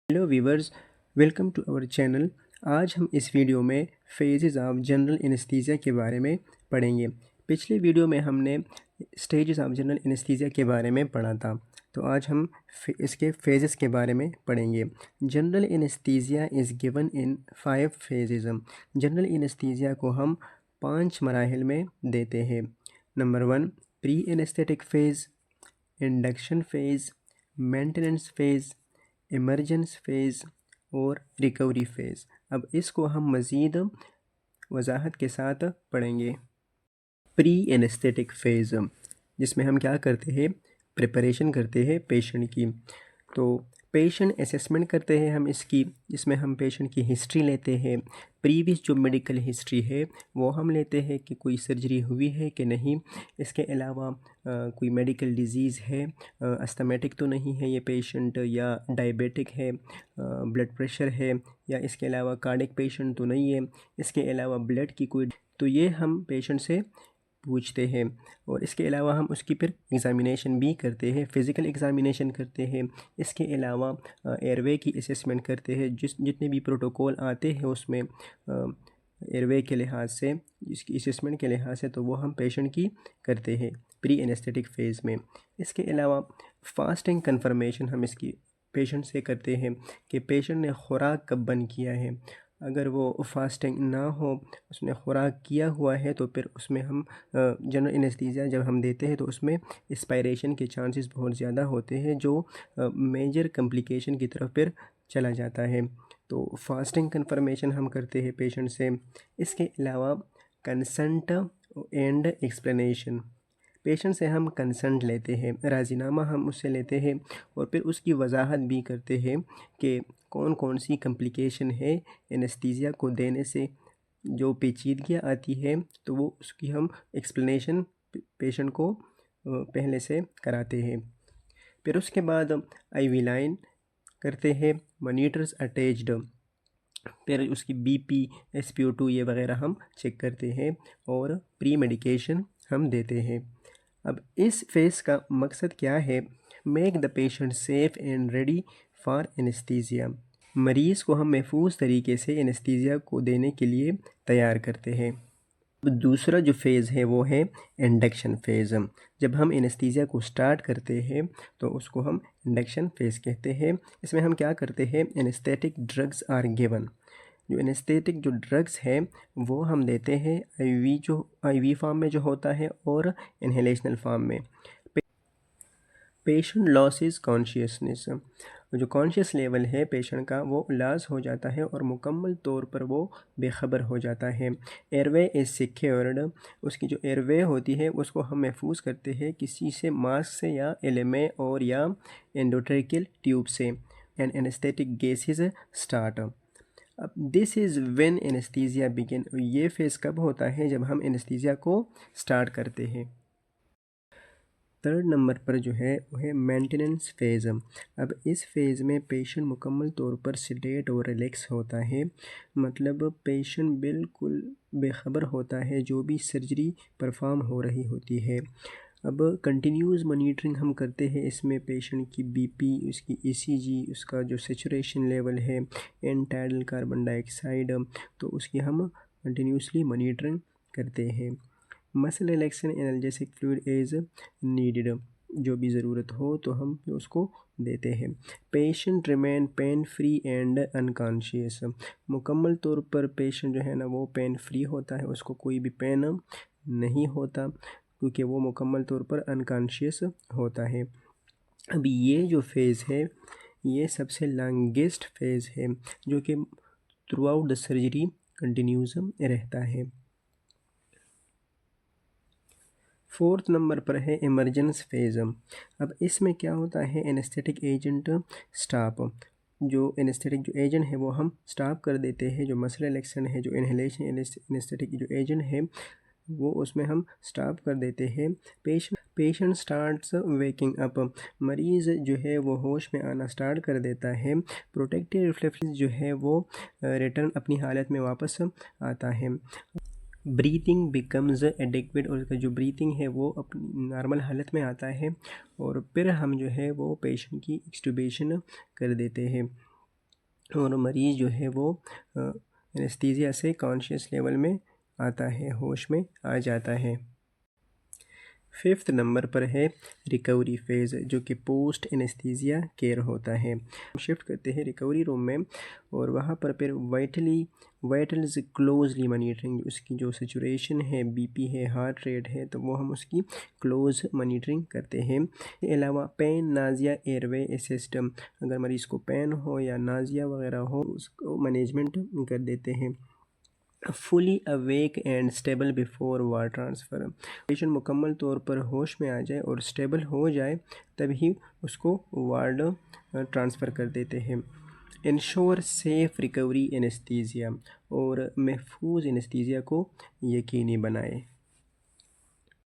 Hello viewers, welcome to our channel. आज हम इस वीडियो में फेजेस ऑफ जनरल एनेस्थीसिया के बारे में पढ़ेंगे। पिछले वीडियो में हमने स्टेजेस ऑफ जनरल एनेस्थीसिया के बारे में पढ़ा था, तो आज हम इसके फेजेस के बारे में पढ़ेंगे। General anaesthesia is given in 5 phases. General anaesthesia को हम 5 मराहिल में देते हैं। Number 1 pre anaesthetic phase, induction phase, maintenance phase, emergence phase और रिकवरी फेज़। अब इसको हम मज़ीद वजाहत के साथ पढ़ेंगे। प्री एनेस्थेटिक फेज़, जिसमें हम क्या करते हैं, प्रिपरेशन करते हैं पेशेंट की। तो पेशेंट असेसमेंट करते हैं हम इसकी, जिसमें हम पेशेंट की हिस्ट्री लेते हैं। प्रीवियस जो मेडिकल हिस्ट्री है वो हम लेते हैं कि कोई सर्जरी हुई है कि नहीं। इसके अलावा कोई मेडिकल डिजीज़ है, अस्थमेटिक तो नहीं है ये पेशेंट, या डायबिटिक है, ब्लड प्रेशर है, या इसके अलावा कार्डिक पेशेंट तो नहीं है। इसके अलावा ब्लड की कोई, तो ये हम पेशेंट से पूछते हैं। और इसके अलावा हम उसकी फिर एग्ज़ामिनेशन भी करते हैं, फ़िज़िकल एग्ज़ामिनेशन करते हैं। इसके अलावा एयरवे की असेसमेंट करते हैं। जितने भी प्रोटोकॉल आते हैं उसमें एयरवे के लिहाज से, इसकी असेसमेंट के लिहाज से, तो वो हम पेशेंट की करते हैं प्री एनेस्थेटिक फ़ेज़ में। इसके अलावा फास्टिंग कंफर्मेशन हम इसकी पेशेंट से करते हैं कि पेशेंट ने खुराक कब बंद किया है। अगर वो फास्टिंग ना हो, उसने खुराक किया हुआ है, तो फिर उसमें हम जनरल एनेस्थीसिया जब हम देते हैं तो उसमें एक्सपायरेशन के चांसेस बहुत ज़्यादा होते हैं, जो मेजर कम्प्लिकेशन की तरफ फिर चला जाता है। तो फास्टिंग कंफर्मेशन हम करते हैं पेशेंट से। इसके अलावा कंसेंट एंड एक्सप्लेनेशन, पेशेंट से हम कंसेंट लेते हैं, राज़ीनामा हम उससे लेते हैं और फिर उसकी वजाहत भी करते हैं कि कौन कौन सी कम्प्लिकेशन है एनेस्थीसिया को देने से, जो पेचीदगियाँ आती है, तो वो उसकी हम एक्सप्लेनेशन पेशेंट को पहले से कराते हैं। फिर उसके बाद IV लाइन करते हैं, मॉनिटर्स अटैच्ड, फिर उसकी BP, SpO2 ये वगैरह हम चेक करते हैं और प्री मेडिकेशन हम देते हैं। अब इस फेज़ का मकसद क्या है, make the patient safe and ready for anaesthesia. मरीज़ को हम महफूज तरीके से एनेस्थीसिया को देने के लिए तैयार करते हैं। अब दूसरा जो फेज़ है वो है इंडक्शन फेज़। जब हम एनेस्थीसिया को स्टार्ट करते हैं तो उसको हम इंडक्शन फेज़ कहते हैं। इसमें हम क्या करते हैं, एनेस्थेटिक ड्रग्स आर गिवन। जो एनेस्थेटिक जो ड्रग्स हैं वो हम देते हैं IV फॉर्म में जो होता है और इन्हेलेशनल फॉर्म में। पेशेंट लॉसेस कॉन्शियसनेस, जो कॉन्शियस लेवल है पेशेंट का वो लॉस हो जाता है और मुकम्मल तौर पर वो बेखबर हो जाता है। एयरवे इज़ सिक्योर्ड, उसकी जो एयरवे होती है उसको हम महफूज करते हैं किसी से, मास्क से या LMA और या एंडोट्रेकियल ट्यूब से। And anaesthetic gases start. अब this is when anaesthesia begin, ये फेज़ कब होता है, जब हम एनेस्थीसिया को स्टार्ट करते हैं। थर्ड नंबर पर जो है वो है मेंटेनेंस फेज़। अब इस फेज़ में पेशेंट मुकम्मल तौर पर सेडेट और रिलैक्स होता है, मतलब पेशेंट बिल्कुल बेखबर होता है जो भी सर्जरी परफॉर्म हो रही होती है। अब कंटिन्यूस मॉनिटरिंग हम करते हैं इसमें पेशेंट की BP, उसकी ECG, उसका जो सेचुरेशन लेवल है, एन टाइडल कार्बन डाइऑक्साइड, तो उसकी हम कंटिन्यूसली मॉनिटरिंग करते हैं। Muscle relaxation analgesic fluid is needed, जो भी ज़रूरत हो तो हम उसको देते हैं। Patient remain pain free and unconscious, मुकम्मल तौर पर पेशेंट जो है ना वो पेन फ्री होता है, उसको कोई भी पेन नहीं होता क्योंकि वो मुकम्मल तौर पर अनकॉन्शियस होता है। अब ये जो फेज़ है ये सबसे लॉन्गेस्ट फेज़ है जो कि through out the surgery continuous रहता है। फोर्थ नंबर पर है इमरजेंस फेज़। अब इसमें क्या होता है, एनेस्थेटिक एजेंट स्टॉप, जो एनेस्थेटिक जो एजेंट है वो हम स्टॉप कर देते हैं। जो मसल रिलैक्सेशन है, जो इन्हेलेशन एनेस्थेटिक जो एजेंट है वो उसमें हम स्टॉप कर देते हैं। पेशेंट स्टार्ट्स वेकिंग अप, मरीज़ जो है वो होश में आना स्टार्ट कर देता है। प्रोटेक्टिव रिफ्लेक्स जो है वो रिटर्न अपनी हालत में वापस आता है। ब्रीथिंग बिकम्स एडिक्वेट, और उसका जो ब्रीथिंग है वो अपनी नॉर्मल हालत में आता है और फिर हम जो है वो पेशेंट की एक्सट्यूबेशन कर देते हैं। और मरीज़ जो है वो एनेस्थीसिया से कॉन्शियस लेवल में आता है, होश में आ जाता है। 5th नंबर पर है रिकवरी फेज़, जो कि पोस्ट एनेस्थीसिया केयर होता है। शिफ्ट करते हैं रिकवरी रूम में और वहाँ पर फिर वाइटल्स क्लोजली मॉनिटरिंग, उसकी जो सिचुएशन है, बीपी है, हार्ट रेट है, तो वो हम उसकी क्लोज मॉनिटरिंग करते हैं। इसके अलावा पेन, नाजिया, एयरवे सिस्टम, अगर मरीज़ को पेन हो या नाजिया वगैरह हो उसको मैनेजमेंट कर देते हैं। Fully awake and stable before ward transfer, patient मुकम्मल तौर पर होश में आ जाए और स्टेबल हो जाए तभी उसको वार्ड ट्रांसफ़र कर देते हैं। इंश्योर सेफ़ रिकवरी एनेस्थीसिया, और महफूज एनेस्थीसिया को यकीनी बनाए।